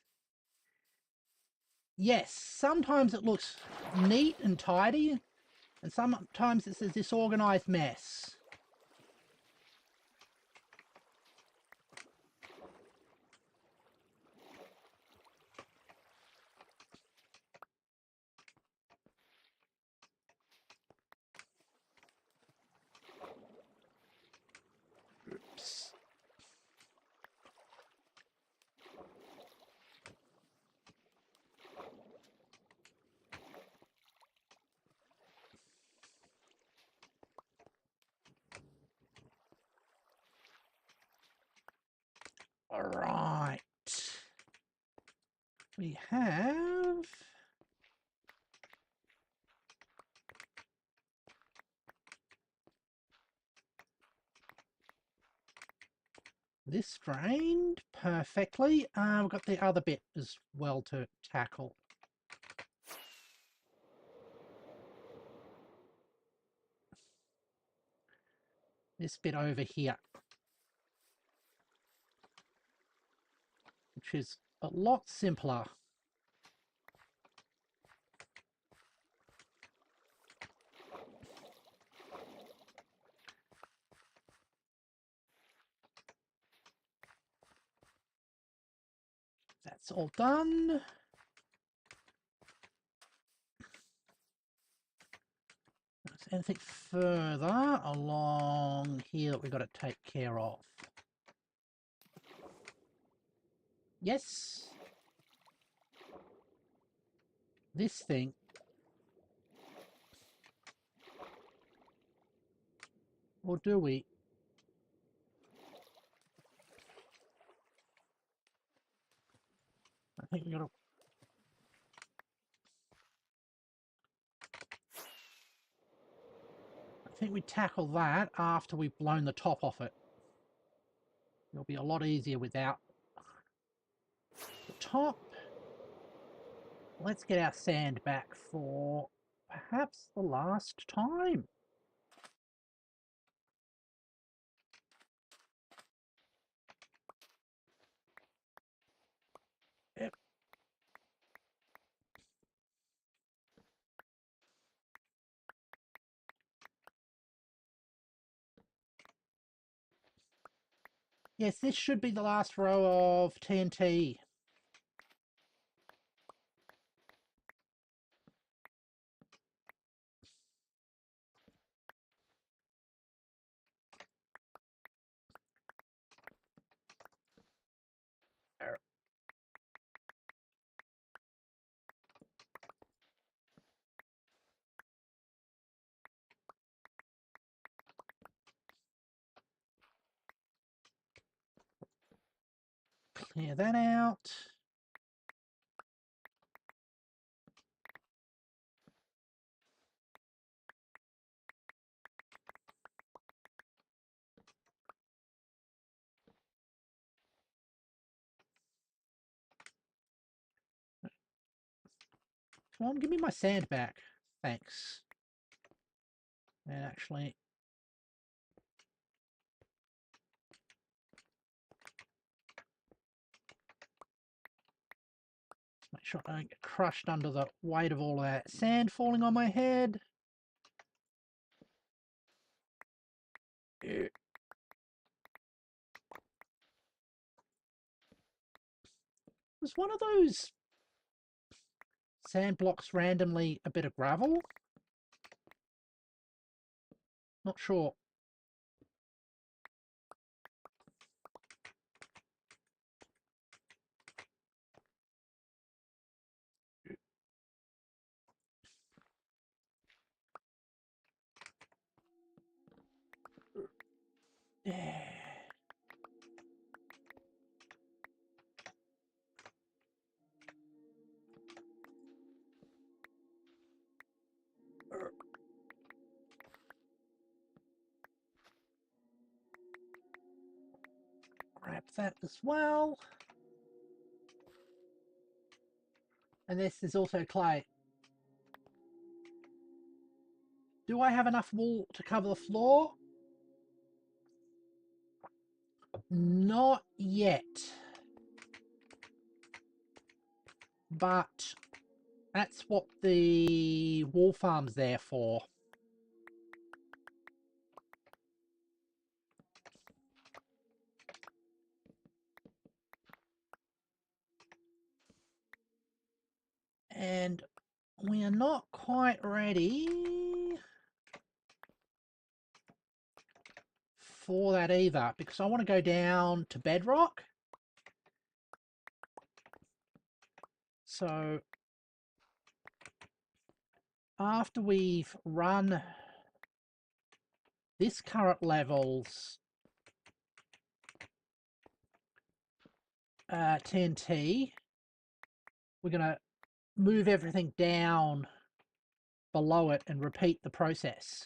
yes. Sometimes it looks neat and tidy, and sometimes it's a disorganized mess. Oops. All right. We have this drained perfectly. We've got the other bit as well to tackle. This bit over here, which is a lot simpler. That's all done. Is there anything further along here that we've got to take care of? Yes. This thing. Or do we? I think we got to. I think we tackle that after we've blown the top off it. It'll be a lot easier without the top. Let's get our sand back for perhaps the last time. Yep. Yes, this should be the last row of TNT. Clear that out. Come on, give me my sand back. Thanks. And actually, make sure I don't get crushed under the weight of all that sand falling on my head. It was one of those sand blocks randomly a bit of gravel? Not sure. that as well. And this is also clay. Do I have enough wool to cover the floor? Not yet. But that's what the wool farm's there for. And we are not quite ready for that either, because I want to go down to bedrock. So after we've run this current level's TNT, we're going to move everything down below it and repeat the process.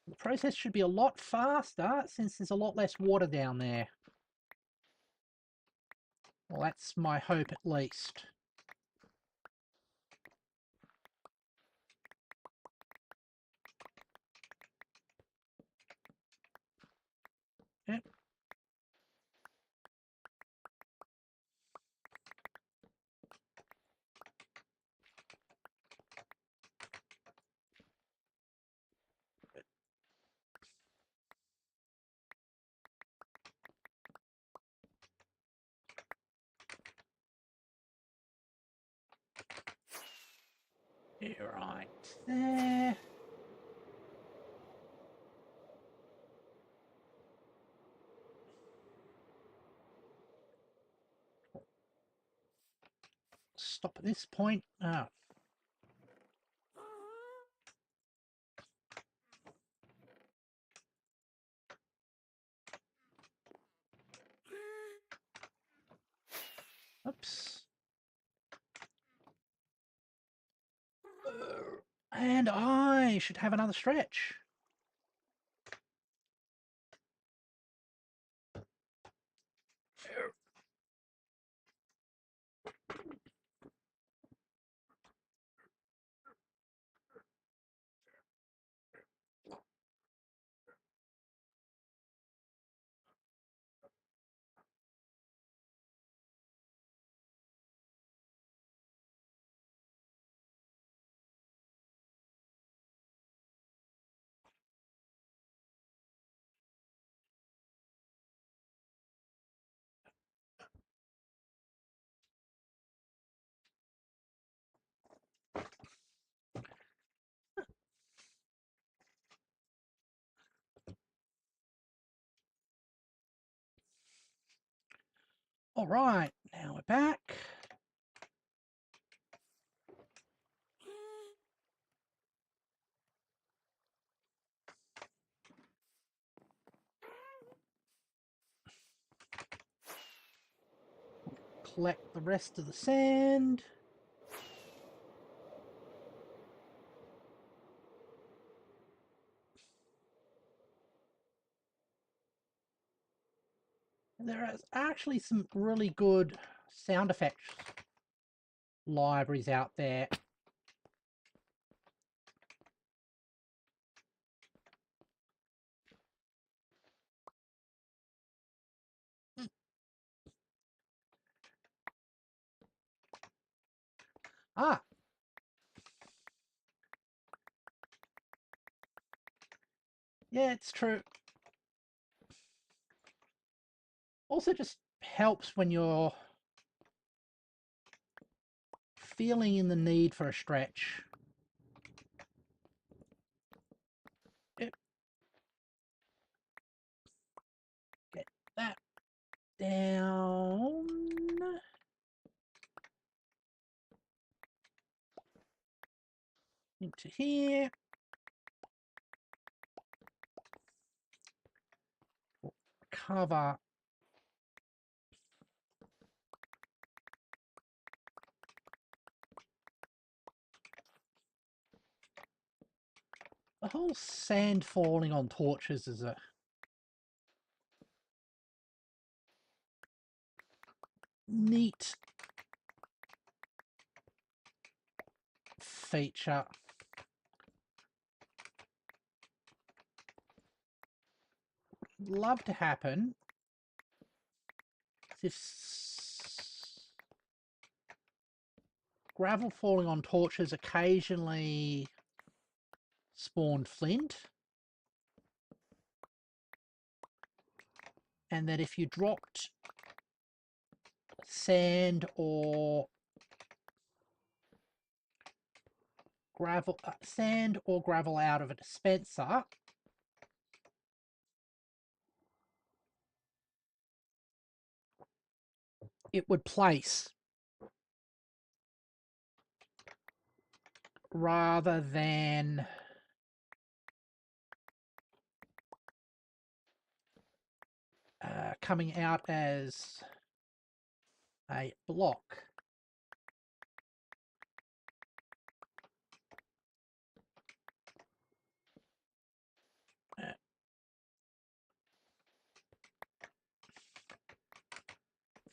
The process should be a lot faster since there's a lot less water down there. Well, that's my hope at least. Yep. Right there. Stop at this point. Oh. Oops. And I should have another stretch. All right, now we're back. Collect the rest of the sand. There is actually some really good sound effects libraries out there. Ah. Yeah, it's true. Also just helps when you're feeling in the need for a stretch. Yep. Get that down. Into here. Cover the whole sand falling on torches is a neat feature. Love to happen if gravel falling on torches occasionally spawned flint, and that if you dropped sand or gravel out of a dispenser, it would place rather than coming out as a block. I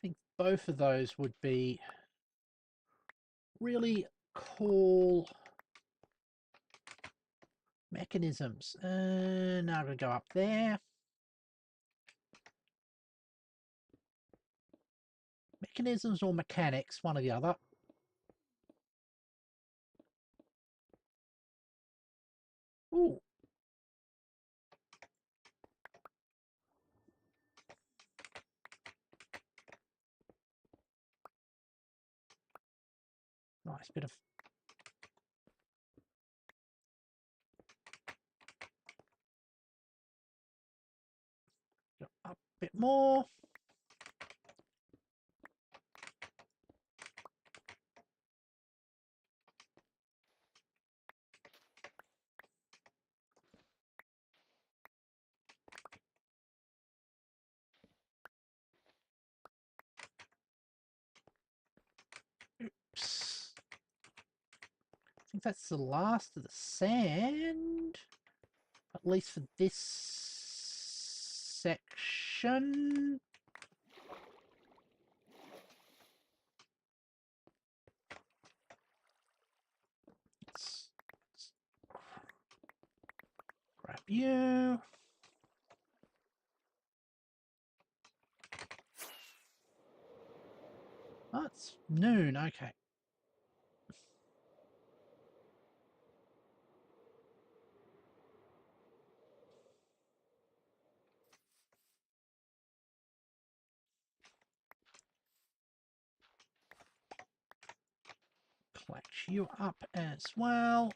think both of those would be really cool mechanisms. Now I'm going to go up there. Mechanisms or mechanics, one or the other. Ooh. Nice bit of go up a bit more. Oops. I think that's the last of the sand, at least for this section. Let's grab you. Oh, it's noon, okay. Collect you up as well.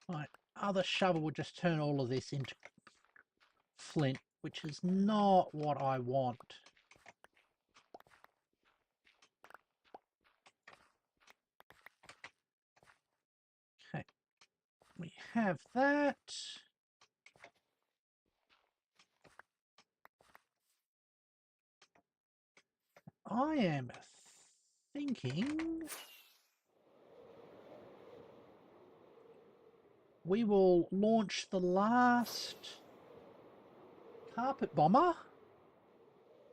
My other shovel would just turn all of this into flint, which is not what I want. Okay, we have that. I am thinking we will launch the last carpet bomber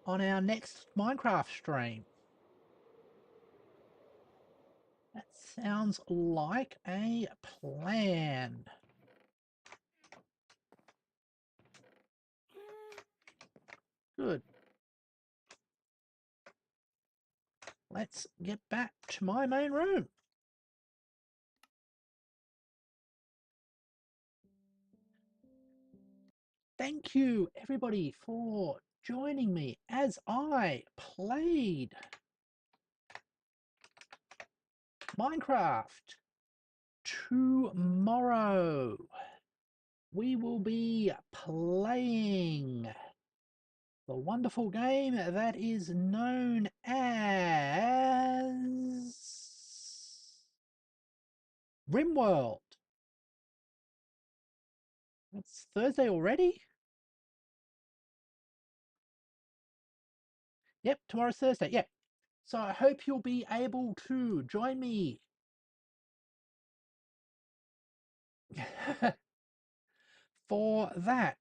on our next Minecraft stream. That sounds like a plan. Good. Let's get back to my main room. Thank you, everybody, for joining me as I played Minecraft. Tomorrow, we will be playing the wonderful game that is known as RimWorld. It's Thursday already? Yep, tomorrow's Thursday. Yep. So I hope you'll be able to join me for that.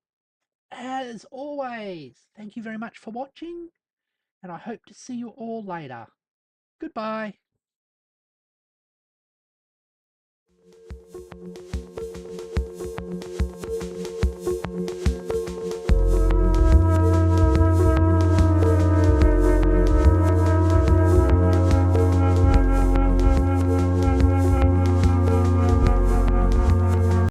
As always, thank you very much for watching, and I hope to see you all later. Goodbye.